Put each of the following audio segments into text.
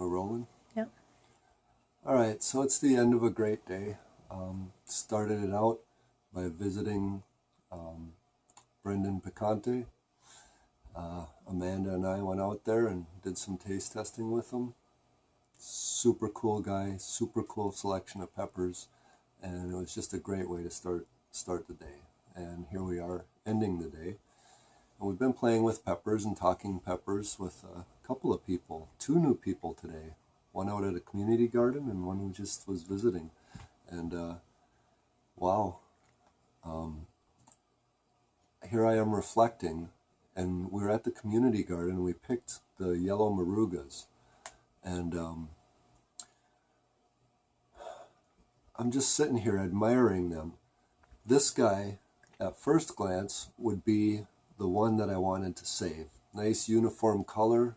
We're rolling? Yeah. All right, so it's the end of a great day. Started it out by visiting Brendan Picante. Amanda and I went out there and did some taste testing with him. Super cool guy, super cool selection of peppers, and it was just a great way to start the day. And here we are ending the day. And we've been playing with peppers and talking peppers with a couple of people, 2 new people today. One out at a community garden and one who just was visiting. And wow, here I am reflecting, and we were at the community garden and we picked the yellow marugas. And I'm just sitting here admiring them. This guy, at first glance, would be the one that I wanted to save. Nice uniform color.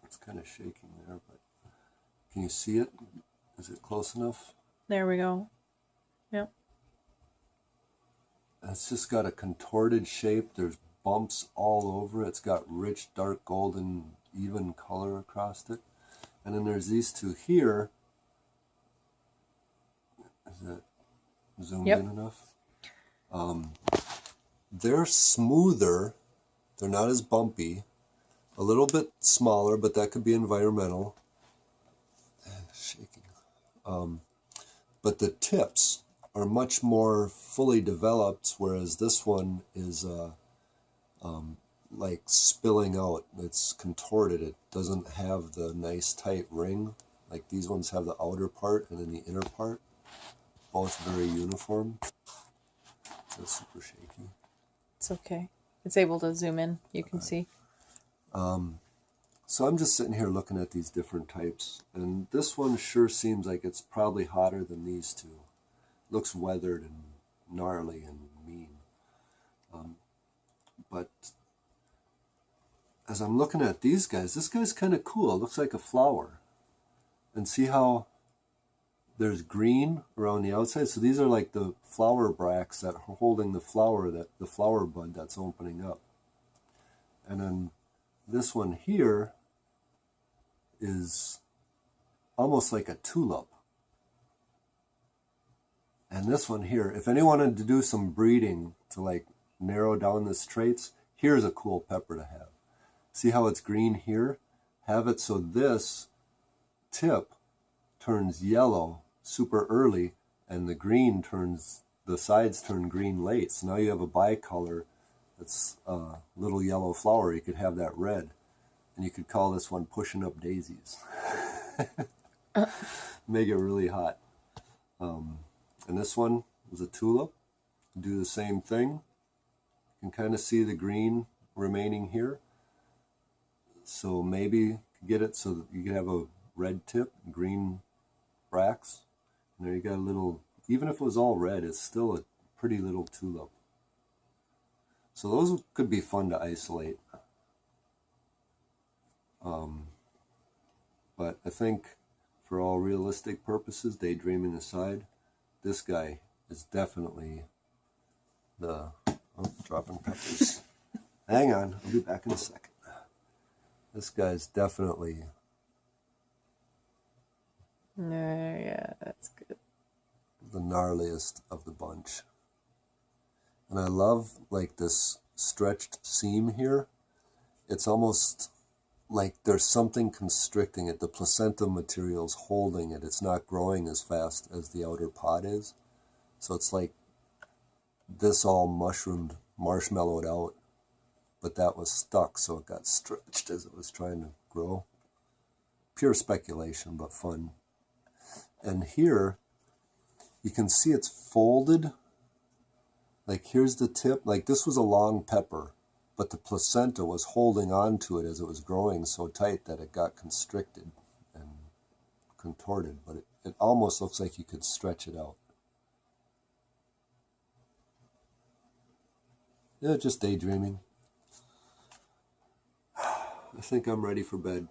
It's kind of shaking there, but can you see it? Is it close enough? There we go. Yep. It's just got a contorted shape. There's bumps all over it. It's got rich, dark, golden, even color across it. And then there's these 2 here. Is that zoomed in enough? They're smoother. They're not as bumpy. A little bit smaller, but that could be environmental. Shaking. But the tips are much more fully developed, whereas this one is like spilling out. It's contorted. It doesn't have the nice tight ring. Like these ones have the outer part and then the inner part. Both very uniform. That's super shaky. It's okay. It's able to zoom in. You can see. So I'm just sitting here looking at these different types, and this one sure seems like it's probably hotter than these 2. Looks weathered and gnarly and mean. But as I'm looking at these guys, this guy's kind of cool. It looks like a flower. And see how there's green around the outside? So these are like the flower bracts that are holding the flower, the flower bud that's opening up. And then this one here is almost like a tulip. And this one here, if anyone wanted to do some breeding to like narrow down the traits, here's a cool pepper to have. See how it's green here? Have it so this tip turns yellow super early, and the sides turn green late. So now you have a bicolor that's a little yellow flower. You could have that red, and you could call this one Pushing Up Daisies. Make it really hot. And this one was a tulip. Do the same thing. You can kind of see the green remaining here. So maybe get it so that you could have a red tip, green bracts. And there you got a little, even if it was all red, it's still a pretty little tulip. So those could be fun to isolate. But I think for all realistic purposes, daydreaming aside, this guy is definitely the... Oh, dropping peppers. Hang on, I'll be back in a second. This guy's definitely... Yeah, that's good. The gnarliest of the bunch. And I love like this stretched seam here. It's almost like there's something constricting it. The placenta material's holding it. It's not growing as fast as the outer pod is. So it's like this all marshmallowed out, but that was stuck, so it got stretched as it was trying to grow. Pure speculation, but fun. And here, you can see it's folded. Like here's the tip. Like this was a long pepper, but the placenta was holding on to it as it was growing so tight that it got constricted and contorted. But it almost looks like you could stretch it out. Yeah, just daydreaming. I think I'm ready for bed.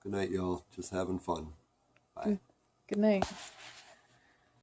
Good night, y'all. Just having fun. Bye. Good night.